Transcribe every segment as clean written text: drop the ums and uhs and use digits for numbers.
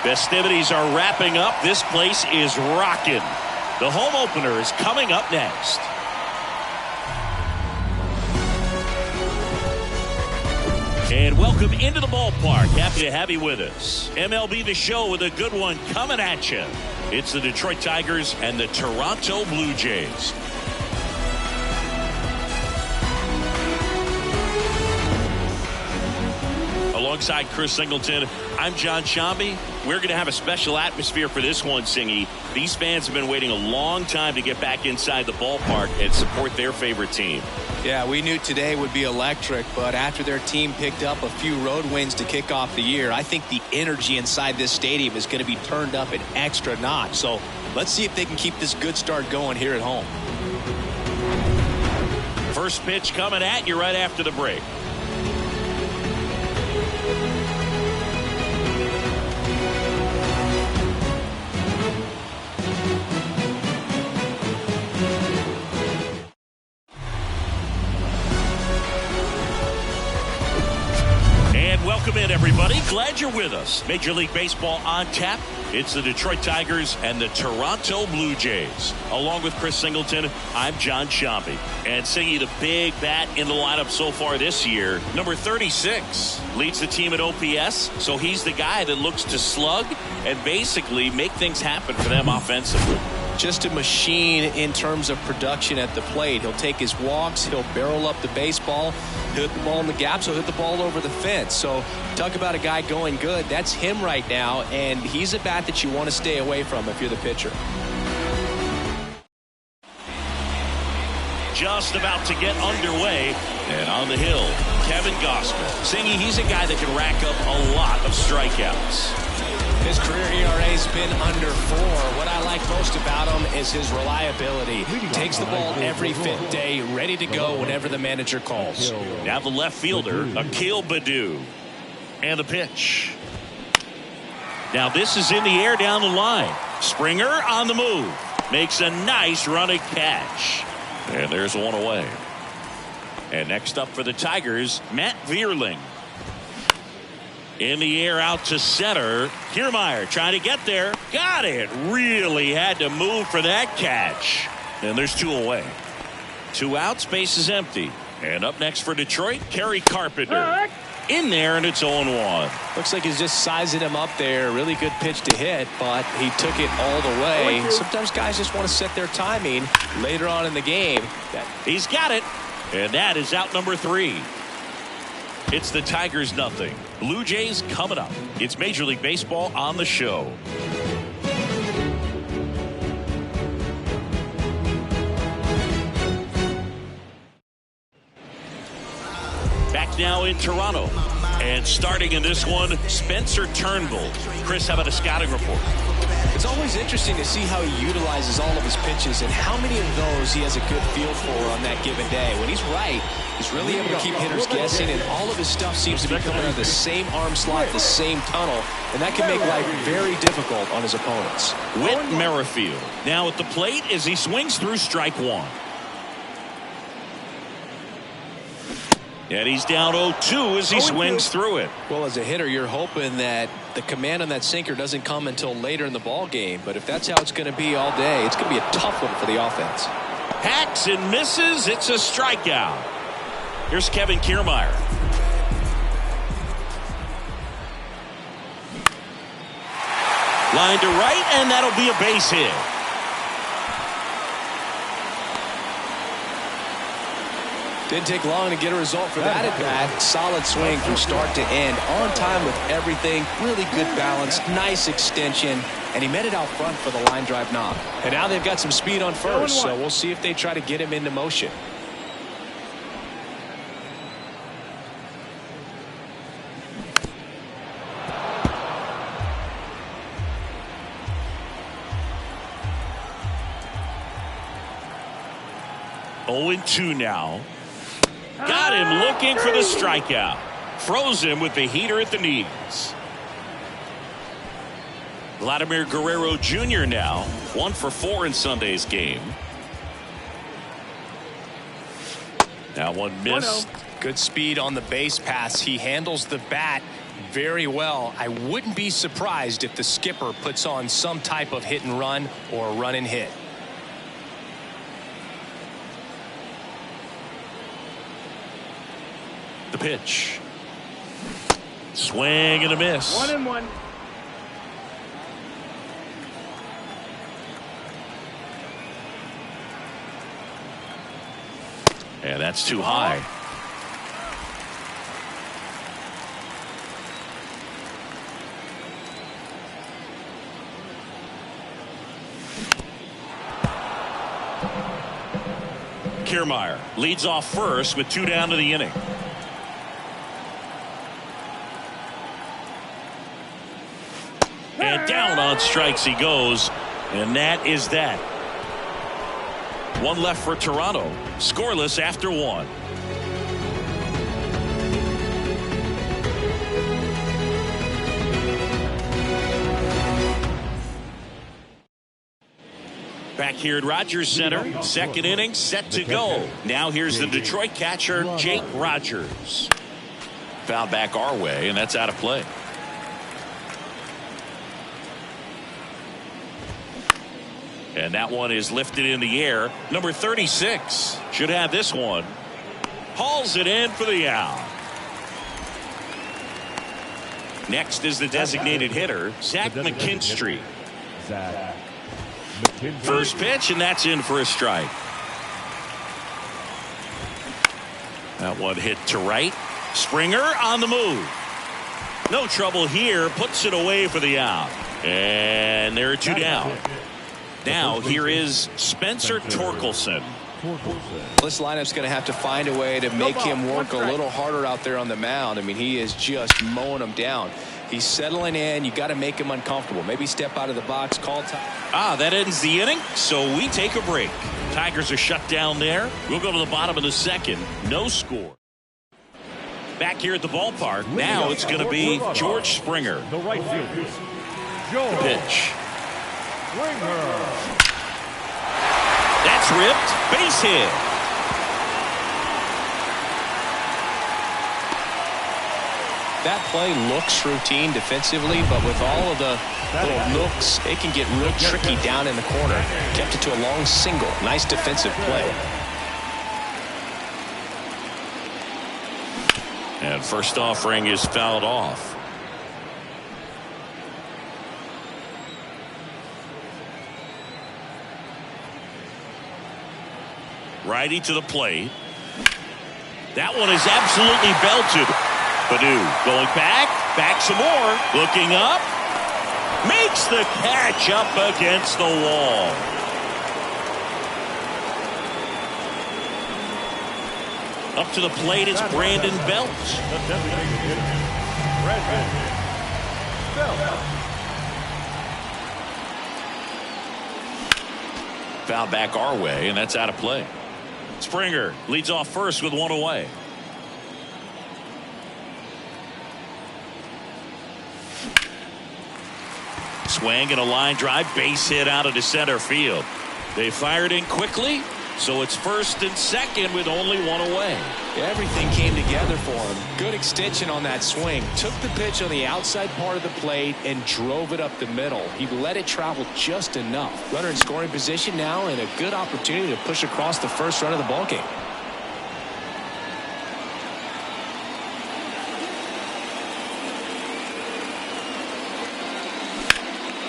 Festivities are wrapping up. This place is rocking. The home opener is coming up next. And welcome into the ballpark. Happy to have you with us. MLB The Show with a good one coming at you. It's the Detroit Tigers and the Toronto Blue Jays. Alongside Chris Singleton, I'm John Shambi. We're going to have a special atmosphere for this one, Singy. These fans have been waiting a long time to get back inside the ballpark and support their favorite team. Yeah, we knew today would be electric, but after their team picked up a few road wins to kick off the year, I think the energy inside this stadium is going to be turned up an extra notch. So let's see if they can keep this good start going here at home. First pitch coming at you right after the break. Welcome in, everybody. Glad you're with us. Major League Baseball on tap. It's the Detroit Tigers and the Toronto Blue Jays. Along with Chris Singleton, I'm John Shambi. And Singy, the big bat in the lineup so far this year, number 36, leads the team at OPS. So he's the guy that looks to slug and basically make things happen for them offensively. Just a machine in terms of production at the plate. He'll take his walks. He'll barrel up the baseball. He'll hit the ball in the gaps. He'll hit the ball over the fence. So talk about a guy going good. That's him right now, and he's a bat that you want to stay away from if you're the pitcher. Just about to get underway, and on the hill, Kevin Gausman. Singy, he's a guy that can rack up a lot of strikeouts. His career ERA's been under 4. What I like most about him is his reliability. He takes the ball every fifth day, ready to go whenever the manager calls. Now the left fielder, Akil Baddoo. And the pitch. Now this is in the air down the line. Springer on the move. Makes a nice running catch. And there's one away. And next up for the Tigers, Matt Vierling. In the air out to center. Kiermaier trying to get there. Got it. Really had to move for that catch. And there's 2 away. 2 outs. Base is empty. And up next for Detroit, Kerry Carpenter. In there, and it's 0-1. Looks like he's just sizing him up there. Really good pitch to hit, but he took it all the way. Sometimes guys just want to set their timing later on in the game. He's got it. And that is out number 3. It's the Tigers nothing. Blue Jays coming up. It's Major League Baseball on the show. Back now in Toronto. And starting in this one, Spencer Turnbull. Chris, how about a scouting report? It's always interesting to see how he utilizes all of his pitches and how many of those he has a good feel for on that given day. When he's right, he's really able to keep hitters guessing, and all of his stuff seems to be coming out of the same arm slot, the same tunnel, and that can make life very difficult on his opponents. Whit Merrifield now at the plate as he swings through strike 1. And he's down 0-2 as he swings through it. Well, as a hitter, you're hoping that the command on that sinker doesn't come until later in the ball game. But if that's how it's going to be all day, it's going to be a tough one for the offense. Hacks and misses. It's a strikeout. Here's Kevin Kiermaier. Line to right, and that'll be a base hit. Didn't take long to get a result for that at bat. Solid swing from start to end. On time with everything. Really good balance. Nice extension. And he met it out front for the line drive knock. And now they've got some speed on first. So we'll see if they try to get him into motion. Oh, 0-2 now. Got him looking for the strikeout. Froze him with the heater at the knees. Vladimir Guerrero Jr. now 1 for 4 in Sunday's game. Now one missed. Good speed on the base pass. He handles the bat very well. I wouldn't be surprised if the skipper puts on some type of hit and run or a run and hit. The pitch. Swing and a miss. 1-1. And that's too high. Kiermaier leads off first with 2 down to the inning. And down on strikes he goes, and that is that. 1 left for Toronto, scoreless after 1. Back here at Rogers Center, second inning set to go. Now here's the Detroit catcher, Jake Rogers. Foul back our way, and that's out of play. And that one is lifted in the air. Number 36 should have this one. Hauls it in for the out. Next is the designated hitter, Zach McKinstry. First pitch, and that's in for a strike. That one hit to right. Springer on the move. No trouble here. Puts it away for the out. And there are 2 down. Now here is Spencer Torkelson. This lineup's going to have to find a way to make him work a little harder out there on the mound. I mean, he is just mowing them down. He's settling in. You got to make him uncomfortable. Maybe step out of the box, call time. That ends the inning, so we take a break. Tigers are shut down there. We'll go to the bottom of the second. No score. Back here at the ballpark, now it's going to be George Springer. The right fielder, The pitch. Springer. That's ripped. Base hit. That play looks routine defensively, but with all of the little nooks, it can get real tricky down in the corner. Kept it to a long single. Nice defensive play. And first offering is fouled off. Righty to the plate. That one is absolutely belted. Baddoo going back some more, looking up, makes the catch up against the wall. Up to the plate, it's Brandon Belt. The designated hitter, Brandon Belt. Foul back our way, and that's out of play. Springer leads off first with 1 away. Swing and a line drive, base hit out into center field. They fired in quickly, so it's first and second with only 1 away. Everything came together for him. Good extension on that swing. Took the pitch on the outside part of the plate and drove it up the middle. He let it travel just enough. Runner in scoring position now, and a good opportunity to push across the first run of the ballgame.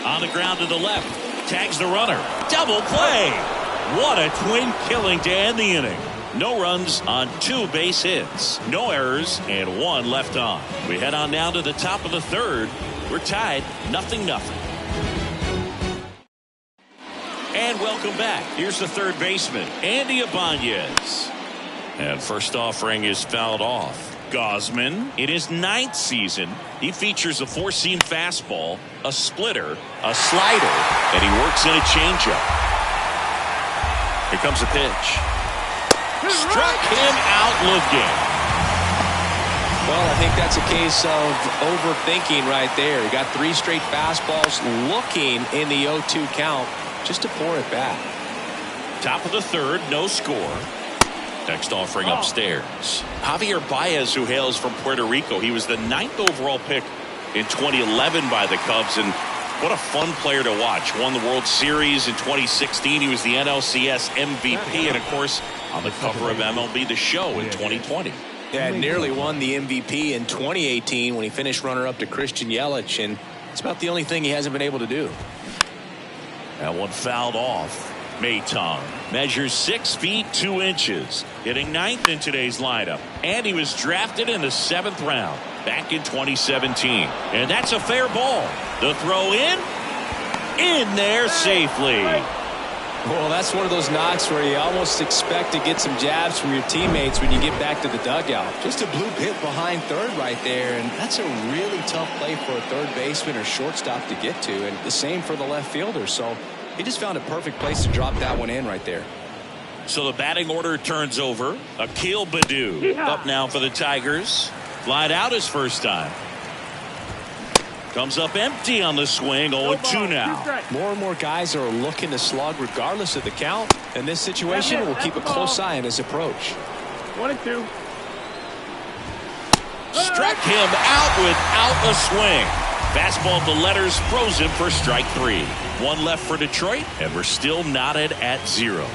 On the ground to the left, tags the runner. Double play. What a twin killing to end the inning. No runs on 2 base hits, no errors, and 1 left on. We head on down to the top of the third. We're tied 0-0. And welcome back. Here's the third baseman, Andy Ibanez. And first offering is fouled off. Gausman, in his 9th season, he features a 4-seam fastball, a splitter, a slider, and he works in a changeup. Here comes the pitch. Struck him out looking. Well, I think that's a case of overthinking right there. He got 3 straight fastballs looking in the 0-2 count just to pour it back. Top of the third, no score. Next offering upstairs. Javier Baez, who hails from Puerto Rico. He was the 9th overall pick in 2011 by the Cubs, and what a fun player to watch. Won the World Series in 2016. He was the NLCS MVP, and of course on the cover of MLB The Show in 2020. Yeah, nearly won the MVP in 2018 when he finished runner-up to Christian Yelich, and it's about the only thing he hasn't been able to do. That one fouled off. Maton measures 6 feet 2 inches, hitting 9th in today's lineup, and he was drafted in the 7th round back in 2017. And that's a fair ball. The throw in there safely. Well, that's one of those knocks where you almost expect to get some jabs from your teammates when you get back to the dugout. Just a bloop hit behind third right there, and that's a really tough play for a third baseman or shortstop to get to, and the same for the left fielder. So he just found a perfect place to drop that one in right there. So the batting order turns over. Akil Baddoo up now for the Tigers. Flied out his first time. Comes up empty on the swing. 0-2 now. More and more guys are looking to slug regardless of the count. In this situation, we'll keep a close eye on his approach. 1-2. Struck him out without a swing. Fastball at the letters, frozen for strike 3. 1 left for Detroit, and we're still knotted at 0.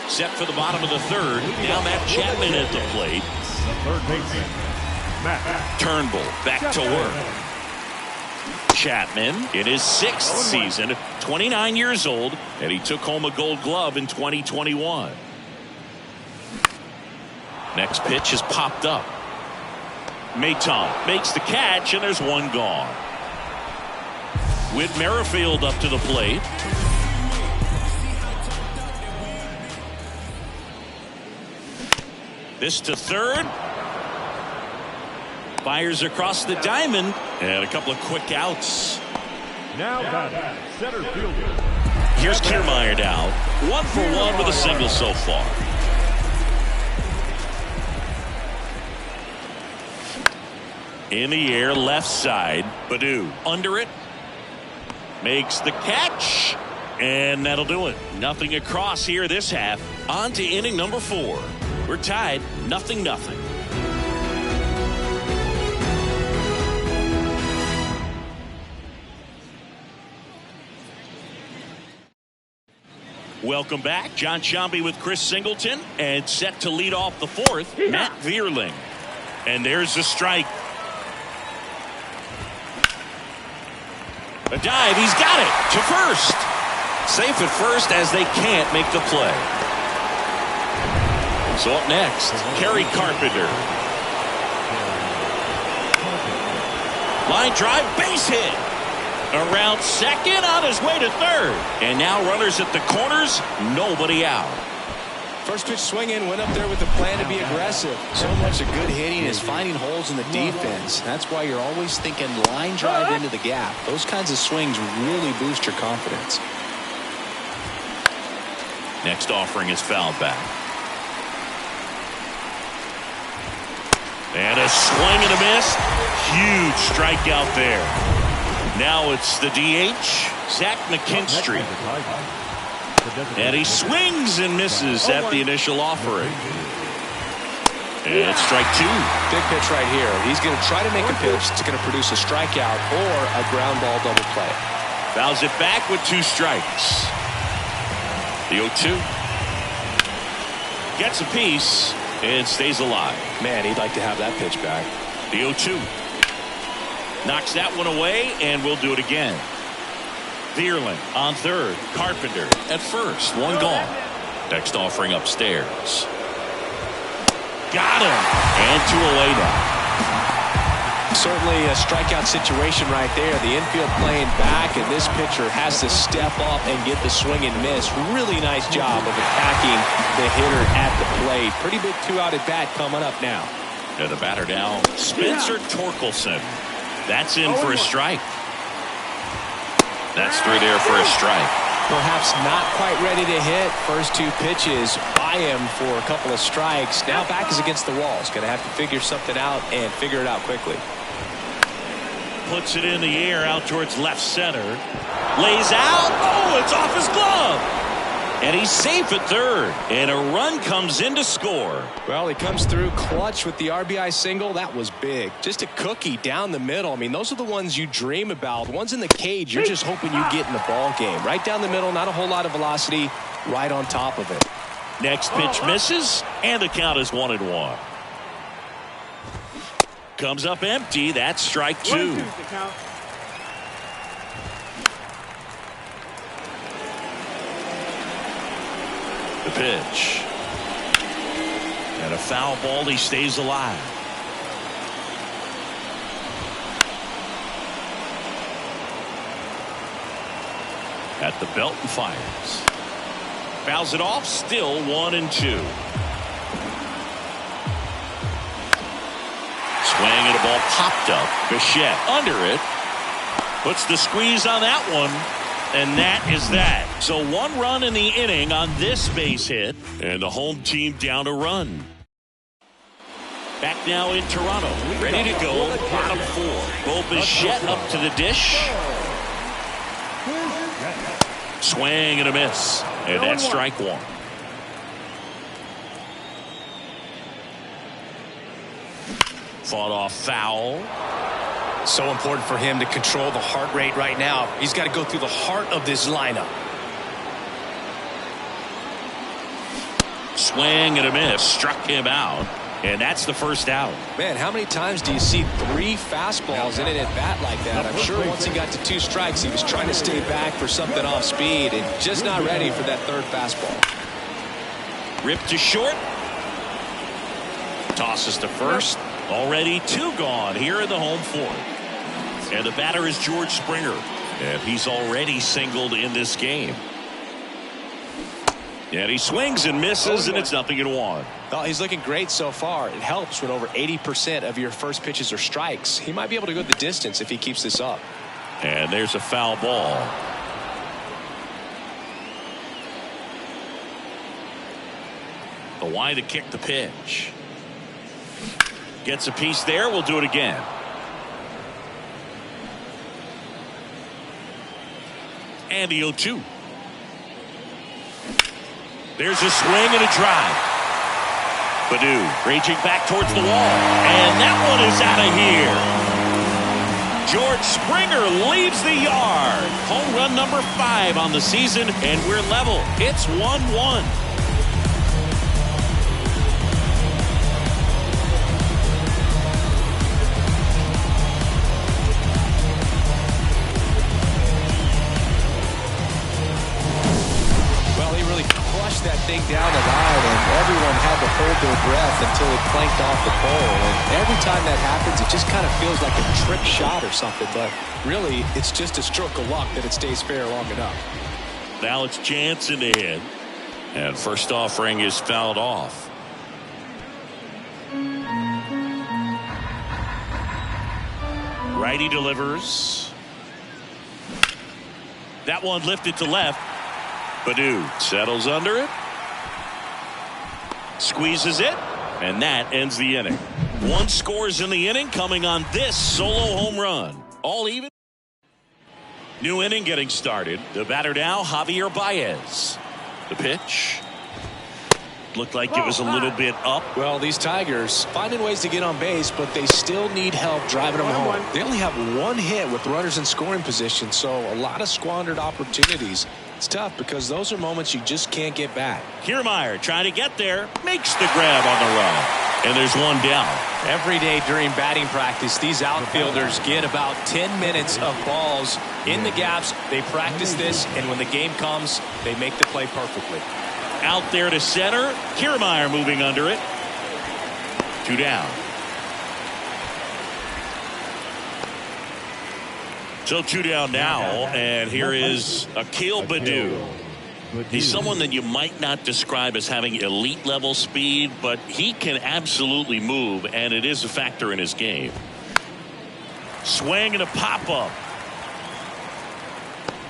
Set for the bottom of the 3rd. Now Matt Chapman at the plate. Third baseman, Matt Turnbull back to work. Chapman in his 6th season, 29 years old, and he took home a Gold Glove in 2021. Next pitch is popped up. Maton makes the catch, and there's one gone. Whit Merrifield up to the plate. This to third. Fires across the diamond, and a couple of quick outs. now batting center fielder. Here's Kiermaier now. 1 for 1 with a single so far. In the air, left side. Baddoo under it. Makes the catch. And that'll do it. Nothing across here this half. On to inning number 4. We're tied 0-0. Welcome back. John Sciambi with Chris Singleton, and set to lead off the 4th, Matt Vierling. And there's the strike. A dive, he's got it to first. Safe at first as they can't make the play. So up next, Kerry Carpenter. Line drive, base hit. Around second, on his way to third. And now runners at the corners, nobody out. First pitch swinging, went up there with a plan to be aggressive. So much of good hitting is finding holes in the defense. That's why you're always thinking line drive into the gap. Those kinds of swings really boost your confidence. Next offering is fouled back. And a swing and a miss. Huge strikeout there. Now it's the DH, Zach McKinstry. And he swings and misses at the initial offering. And it's strike 2. Big pitch right here. He's going to try to make a pitch that's going to produce a strikeout or a ground ball double play. Fouls it back with 2 strikes. The 0-2. Gets a piece and stays alive. Man, he'd like to have that pitch back. The 0-2. Knocks that one away, and we'll do it again. Vierling on third. Carpenter at first. One gone. Next offering upstairs. Got him. And 2 away now. Certainly a strikeout situation right there. The infield playing back, and this pitcher has to step up and get the swing and miss. Really nice job of attacking the hitter at the plate. Pretty big 2-out at bat coming up now. And the batter now, Spencer Torkelson. That's in for a strike. That's through there for a strike. Perhaps not quite ready to hit. First 2 pitches by him for a couple of strikes. Now back is against the wall. He's going to have to figure something out and figure it out quickly. Puts it in the air out towards left center. Lays out. Oh, it's off his glove. And he's safe at third. And a run comes in to score. Well, he comes through clutch with the RBI single. That was big. Just a cookie down the middle. I mean, those are the ones you dream about. Ones in the cage, you're just hoping you get in the ball game. Right down the middle, not a whole lot of velocity. Right on top of it. Next pitch misses, and the count is 1-1. Comes up empty. That's strike two. The pitch. And a foul ball. He stays alive. At the belt and fires. Fouls it off. Still 1-2. Swing and a ball popped up. Bichette under it. Puts the squeeze on that one. And that is that. So 1 run in the inning on this base hit. And the home team down a run. Back now in Toronto. Ready to go. Bottom 4. Bo Bichette up to the dish. Swing and a miss. And that's strike 1. Fought off foul. So important for him to control the heart rate right now. He's got to go through the heart of this lineup. Swing and a miss. Struck him out. And that's the first out. Man, how many times do you see 3 fastballs in an at-bat like that? I'm sure once he got to 2 strikes, he was trying to stay back for something off speed and just not ready for that 3rd fastball. Ripped to short. Tosses to first. Already 2 gone here in the home 4th. And the batter is George Springer. And he's already singled in this game. And he swings and misses, and it's 0-1. Well, he's looking great so far. It helps when over 80% of your first pitches are strikes. He might be able to go the distance if he keeps this up. And there's a foul ball. The wide to kick the pitch. Gets a piece there. We'll do it again. And the 0-2. There's a swing and a drive. Baddoo raging back towards the wall. And that one is out of here. George Springer leaves the yard. Home run number 5 on the season, and we're level. It's 1-1. That thing down the line, and everyone had to hold their breath until it planked off the pole. And every time that happens, it just kind of feels like a trick shot or something, but really it's just a stroke of luck that it stays fair long enough. Now it's Jansen to hit, and first offering is fouled off. Righty delivers. That one lifted to left. Baddoo settles under it. Squeezes it. And that ends the inning. 1 scores in the inning coming on this solo home run. All even. New inning getting started. The batter now, Javier Baez. The pitch. Looked like it was a little bit up. Well, these Tigers finding ways to get on base, but they still need help driving them home. They only have 1 hit with runners in scoring position, so a lot of squandered opportunities. It's tough because those are moments you just can't get back. Kiermaier trying to get there. Makes the grab on the run. And there's 1 down. Every day during batting practice, these outfielders get about 10 minutes of balls in the gaps. They practice this, and when the game comes, they make the play perfectly. Out there to center. Kiermaier moving under it. 2 down. So 2 down now, and here is Akil Baddoo. He's someone that you might not describe as having elite level speed, but he can absolutely move, and it is a factor in his game. Swing and a pop-up.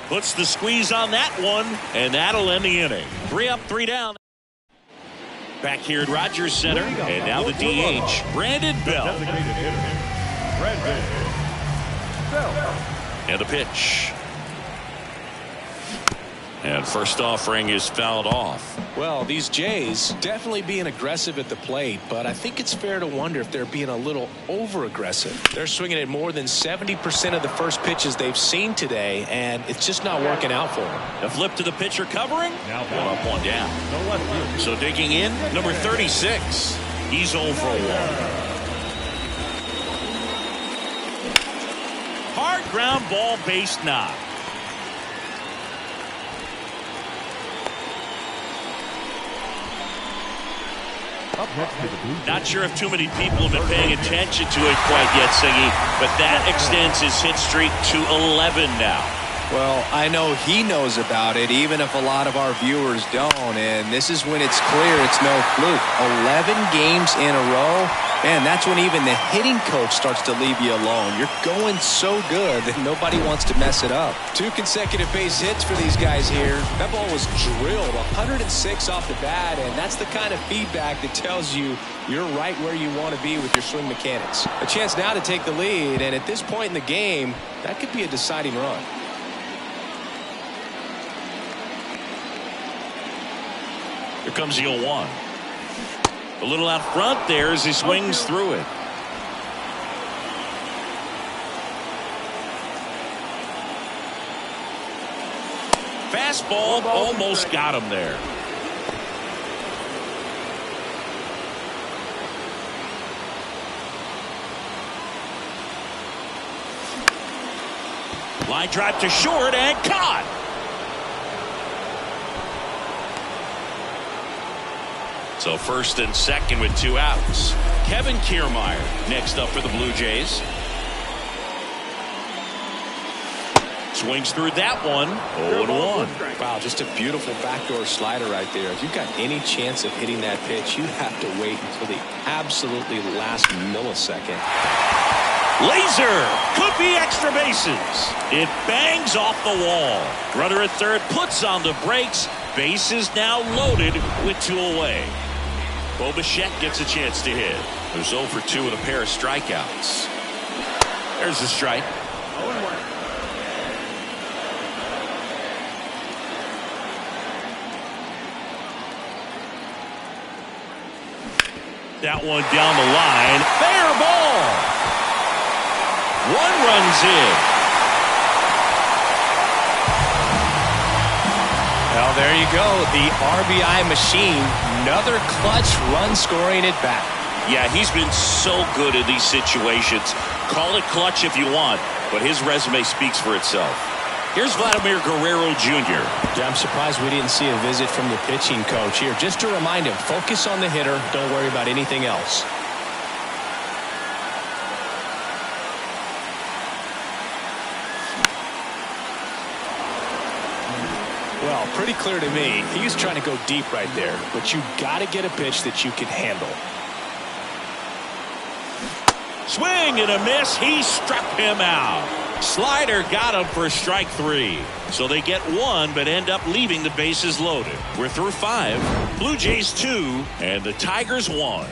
Puts the squeeze on that one, and that'll end the inning. 3 up, 3 down. Back here at Rogers Center, and now the DH, Brandon Belt. And the pitch. And first offering is fouled off. Well, these Jays definitely being aggressive at the plate, but I think it's fair to wonder if they're being a little over-aggressive. They're swinging at more than 70% of the first pitches they've seen today, and it's just not working out for them. A flip to the pitcher covering. Now One up, one down. No left field. So digging in, number 36. He's 0 for 1. Hard ground ball, base knock. Up next to the Blue Jays. Not sure if too many people have been paying attention to it quite yet, Siggy, but that extends his hit streak to 11 now. Well, I know he knows about it, even if a lot of our viewers don't, and this is when it's clear it's no fluke. 11 games in a row, and that's when even the hitting coach starts to leave you alone. You're going so good that nobody wants to mess it up. 2 consecutive base hits for these guys here. That ball was drilled 106 off the bat, and that's the kind of feedback that tells you you're right where you want to be with your swing mechanics. A chance now to take the lead, and at this point in the game, that could be a deciding run. Here comes the 0-1. A little out front there as he swings through it. Fastball almost got him there. Line drive to short and caught. So first and second with 2 outs. Kevin Kiermaier next up for the Blue Jays. Swings through that one. 0-1. Wow, just a beautiful backdoor slider right there. If you've got any chance of hitting that pitch, you have to wait until the absolutely last millisecond. Laser could be extra bases. It bangs off the wall. Runner at third puts on the brakes. Bases now loaded with 2 away. Bo Bichette gets a chance to hit. There's 0 for 2 with a pair of strikeouts. There's the strike. That one down the line. Fair ball. 1 run's in. Well, there you go. The RBI machine. Another clutch run scoring at bat. Yeah, he's been so good in these situations. Call it clutch if you want, but his resume speaks for itself. Here's Vladimir Guerrero Jr. Yeah, I'm surprised we didn't see a visit from the pitching coach here. Just to remind him, focus on the hitter. Don't worry about anything else. Well, pretty clear to me. He was trying to go deep right there, but you got to get a pitch that you can handle. Swing and a miss. He struck him out. Slider got him for strike 3. So they get 1 but end up leaving the bases loaded. We're through 5. Blue Jays 2 and the Tigers 1.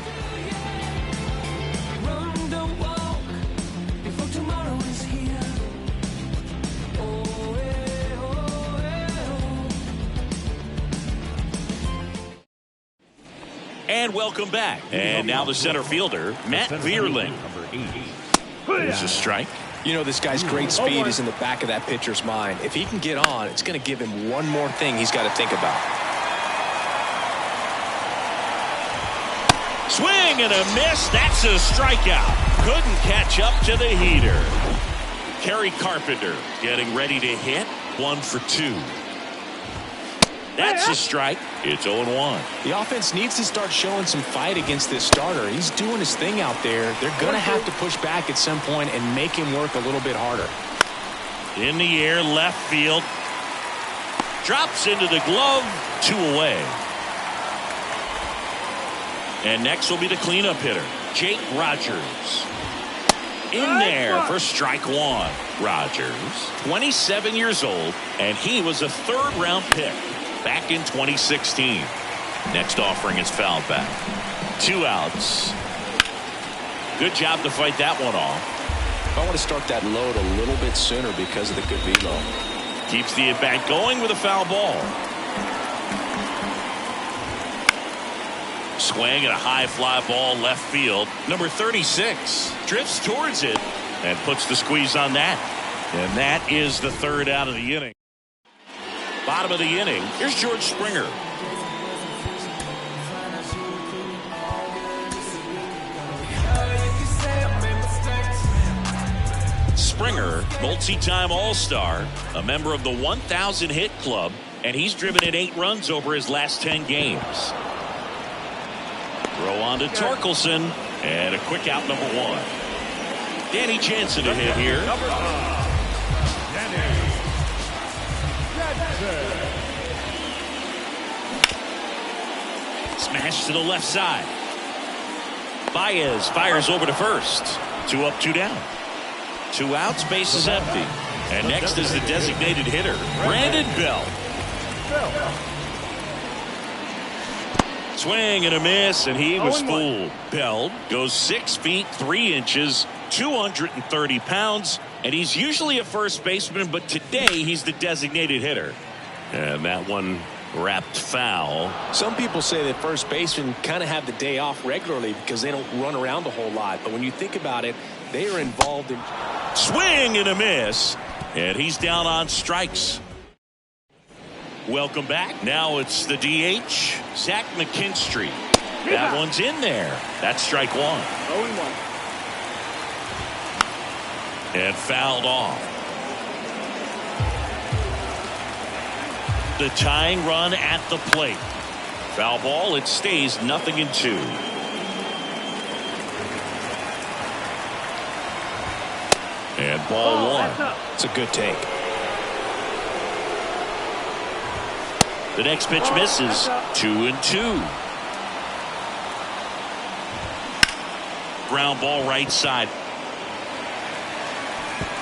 And welcome back. And now the center fielder, Matt Vierling. There's a strike. You know, this guy's great speed is in the back of that pitcher's mind. If he can get on, it's going to give him one more thing he's got to think about. Swing and a miss. That's a strikeout. Couldn't catch up to the heater. Kerry Carpenter getting ready to hit. 1 for 2. That's a strike. It's 0-1. The offense needs to start showing some fight against this starter. He's doing his thing out there. They're going to have to push back at some point and make him work a little bit harder. In the air, left field. Drops into the glove. 2 away. And next will be the cleanup hitter, Jake Rogers. In there for strike 1. Rogers, 27 years old, and he was a 3rd-round pick back in 2016. Next offering is fouled back. 2 outs. Good job to fight that one off. I want to start that load a little bit sooner because of the good velo. Keeps the at-bat going with a foul ball. Swing and a high fly ball left field. Number 36 drifts towards it and puts the squeeze on that. And that is the third out of the inning. Bottom of the inning. Here's George Springer. Springer, multi-time All-Star, a member of the 1,000 hit club, and he's driven in 8 runs over his last 10 games. Throw on to Torkelson, and a quick out, number 1. Danny Jansen to hit here. Smash to the left side. Baez fires over to first. 2 up, 2 down. 2 outs, base is empty. And next is the designated hitter, Brandon Belt. Swing and a miss, and he was fooled. Belt goes 6 feet 3 inches, 230 pounds, and he's usually a first baseman, but today he's the designated hitter. And that one wrapped foul. Some people say that first basemen kind of have the day off regularly because they don't run around a whole lot. But when you think about it, they are involved in... Swing and a miss, and he's down on strikes. Welcome back. Now it's the DH, Zach McKinstry. That one's in there. That's strike 1. 0-1. And fouled off. The tying run at the plate. Foul ball, it stays 0-2. And ball 1. It's a good take. The next pitch misses. 2-2. Ground ball right side.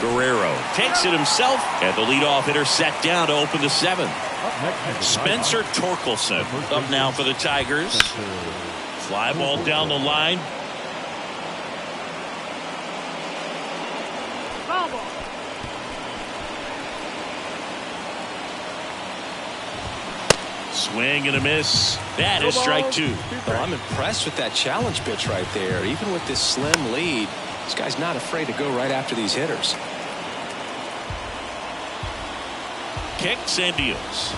Guerrero takes it himself, and the leadoff hitter set down to open the 7th. Spencer Torkelson up now for the Tigers. Fly ball down the line. Swing and a miss. That is strike 2. Well, I'm impressed with that challenge pitch right there. Even with this slim lead, this guy's not afraid to go right after these hitters. Kicks and deals.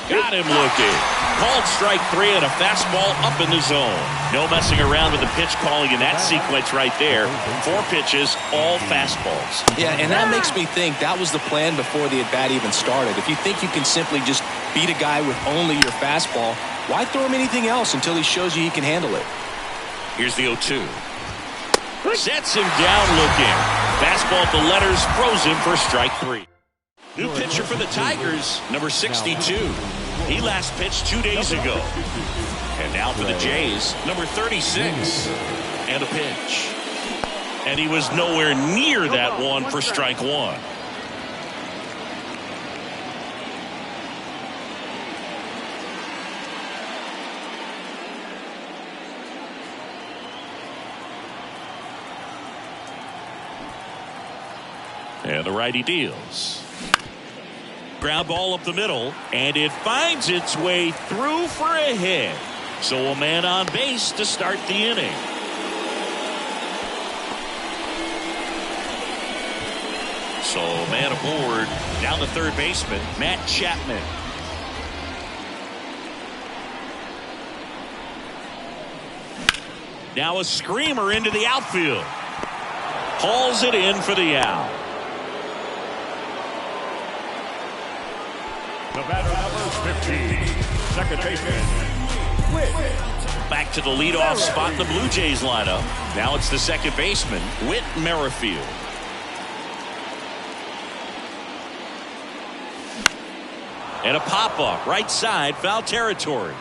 Got him looking. Called strike 3 and a fastball up in the zone. No messing around with the pitch calling in that sequence right there. 4 pitches, all fastballs. Yeah, and that makes me think that was the plan before the at-bat even started. If you think you can simply just beat a guy with only your fastball, why throw him anything else until he shows you he can handle it? Here's the 0-2. Sets him down looking. Fastball at the letters, throws him for strike 3. New pitcher for the Tigers, number 62. He last pitched 2 days ago. And now for the Jays, number 36. And a pitch. And he was nowhere near that one for strike 1. And the righty deals. Ground ball up the middle, and it finds its way through for a hit. So a man on base to start the inning. So man aboard, down the third baseman, Matt Chapman. Now a screamer into the outfield. Hauls it in for the out. The batter number 15, second baseman, Whit. Back to the leadoff spot in the Blue Jays lineup. Now it's the second baseman, Whit Merrifield. And a pop-up, right side, foul territory.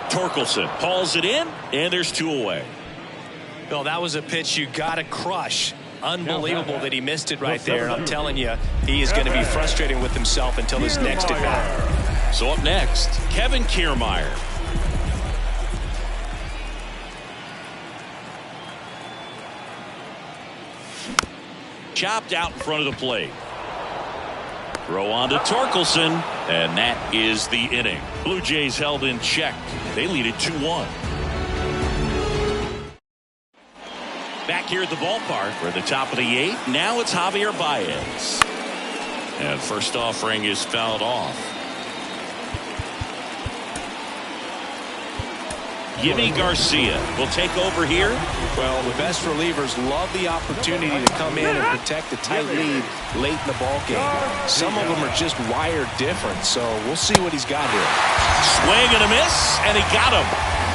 Torkelson hauls it in, and there's 2 away. Well, that was a pitch you got to crush. Unbelievable that he missed it right there. I'm telling you, he is going to be frustrated with himself until his next at bat. So up next, Kevin Kiermaier. chopped out in front of the plate. Throw on to Torkelson, and that is the inning. Blue Jays held in check. They lead it 2-1. Back here at the ballpark for the top of the 8th. Now it's Javier Baez. And first offering is fouled off. Yimi Garcia will take over here. Well, the best relievers love the opportunity to come in and protect a tight lead late in the ball game. Some of them are just wired different, so we'll see what he's got here. Swing and a miss, and he got him.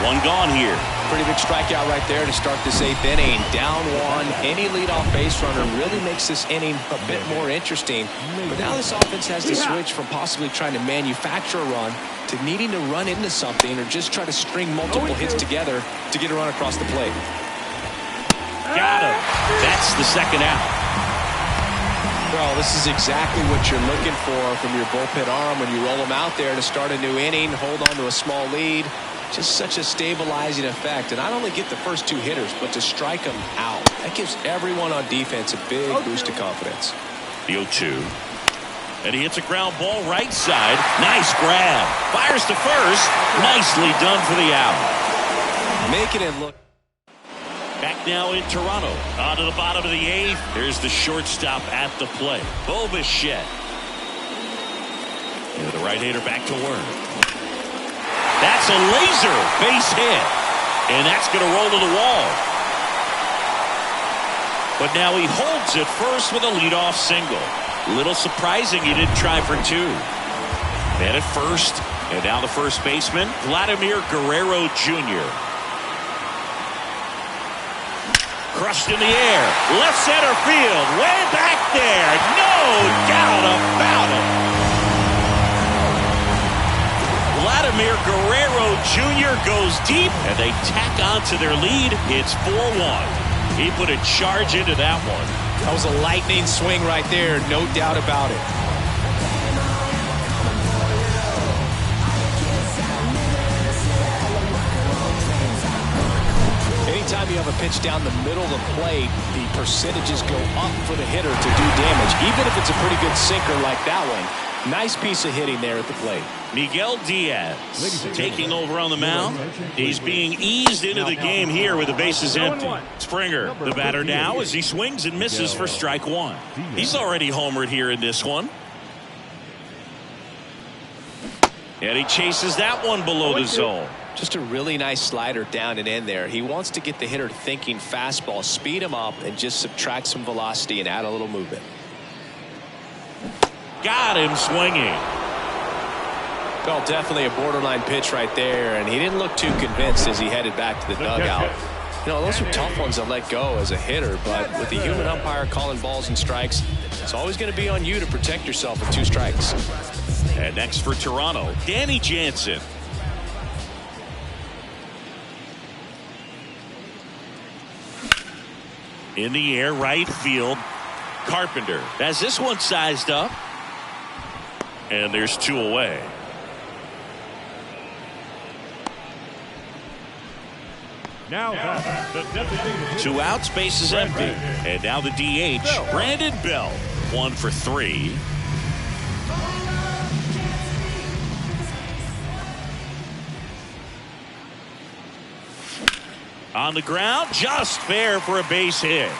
One gone here. Pretty big strikeout right there to start this 8th inning. Down 1. Any leadoff base runner really makes this inning a bit more interesting. But now this offense has to switch from possibly trying to manufacture a run to needing to run into something or just try to string multiple hits together to get a run across the plate. Got him. That's the second out. Well, this is exactly what you're looking for from your bullpen arm when you roll them out there to start a new inning, hold on to a small lead. Just such a stabilizing effect. And not only get the first 2 hitters, but to strike them out. That gives everyone on defense a big boost of confidence. The 0-2. And he hits a ground ball right side. Nice grab. Fires to first. Nicely done for the out. Making it look. Back now in Toronto. On to the bottom of the 8th. There's the shortstop at the plate. Bo Bichette. And the right-hander back to work. That's a laser base hit. And that's going to roll to the wall. But now he holds it first with a leadoff single. Little surprising he didn't try for 2. And at first, and now the first baseman, Vladimir Guerrero Jr. Crushed in the air. Left center field. Way back there. No doubt about it. Vladimir Guerrero Jr. goes deep, and they tack on to their lead. It's 4-1. He put a charge into that one. That was a lightning swing right there, no doubt about it. Anytime you have a pitch down the middle of the plate, the percentages go up for the hitter to do damage, even if it's a pretty good sinker like that one. Nice piece of hitting there at the plate. Miguel Diaz taking over on the mound. He's being eased into the game here with the bases empty. Springer, the batter now, as he swings and misses for strike 1. He's already homered here in this one. And he chases that one below the zone. Just a really nice slider down and in there. He wants to get the hitter thinking fastball, speed him up, and just subtract some velocity and add a little movement. Got him swinging. Well, definitely a borderline pitch right there, and he didn't look too convinced as he headed back to the dugout. You know, those are tough ones to let go as a hitter, but with the human umpire calling balls and strikes, it's always going to be on you to protect yourself with 2 strikes. And next for Toronto, Danny Jansen. In the air, right field. Carpenter has this one sized up. And there's 2 away. Now the designated 2 outs, base is empty. And now the DH, Brandon Belt. 1 for 3. On the ground, just fair for a base hit.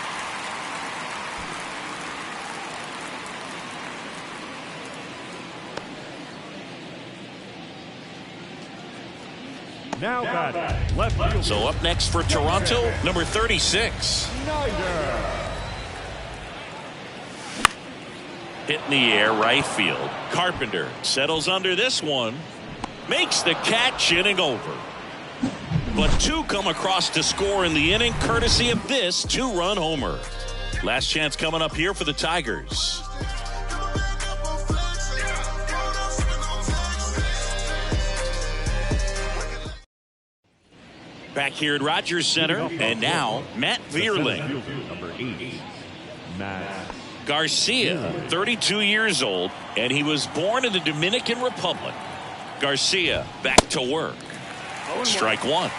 now batting left field. So up next for Toronto, number 36. Snyder. Hit in the air, right field. Carpenter settles under this one. Makes the catch, inning over. But 2 come across to score in the inning, courtesy of this 2-run homer. Last chance coming up here for the Tigers. Back here at Rogers Center, and now Matt Vierling. Number 8, Matt Garcia, 32 years old, and he was born in the Dominican Republic. Garcia back to work. Strike 1.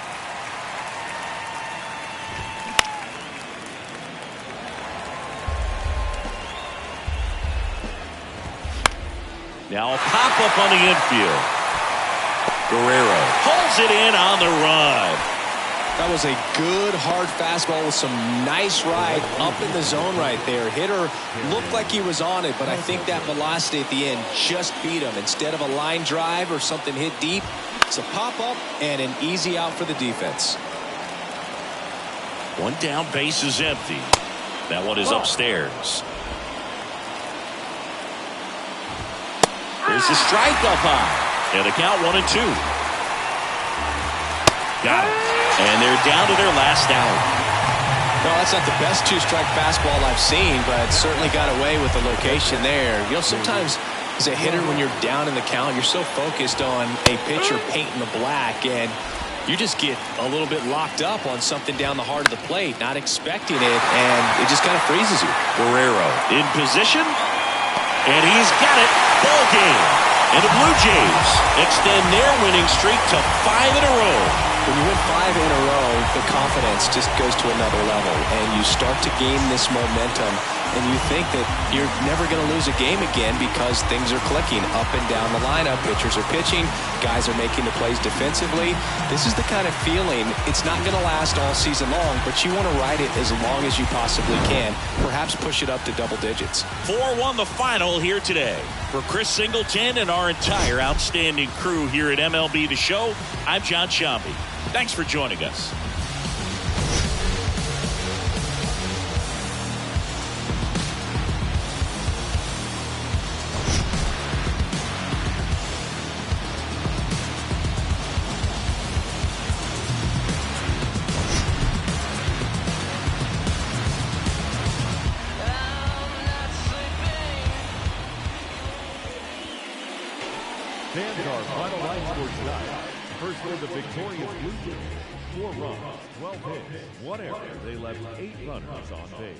Now a pop-up on the infield. Guerrero pulls it in on the run. That was a good, hard fastball with some nice ride up in the zone right there. Hitter looked like he was on it, but I think that velocity at the end just beat him. Instead of a line drive or something hit deep, it's a pop-up and an easy out for the defense. One down, base is empty. That one is upstairs. There's the strike up high. And the count 1-2. Got it. And they're down to their last out. No, that's not the best two-strike fastball I've seen, but certainly got away with the location there. You know, sometimes as a hitter, when you're down in the count, you're so focused on a pitcher painting the black, and you just get a little bit locked up on something down the heart of the plate, not expecting it, and it just kind of freezes you. Guerrero in position, and he's got it. Ball game. And the Blue Jays extend their winning streak to 5 in a row. When you win 5 in a row, the confidence just goes to another level, and you start to gain this momentum, and you think that you're never going to lose a game again because things are clicking up and down the lineup. Pitchers are pitching. Guys are making the plays defensively. This is the kind of feeling, it's not going to last all season long, but you want to ride it as long as you possibly can. Perhaps push it up to double digits. 4-1 the final here today. For Chris Singleton and our entire outstanding crew here at MLB The Show, I'm John Sciambi. Thanks for joining us. Fans, our final line score tonight. First for the victorious Blue Jays, 4 runs, 12 hits, 1 error. They left 8 runners on base.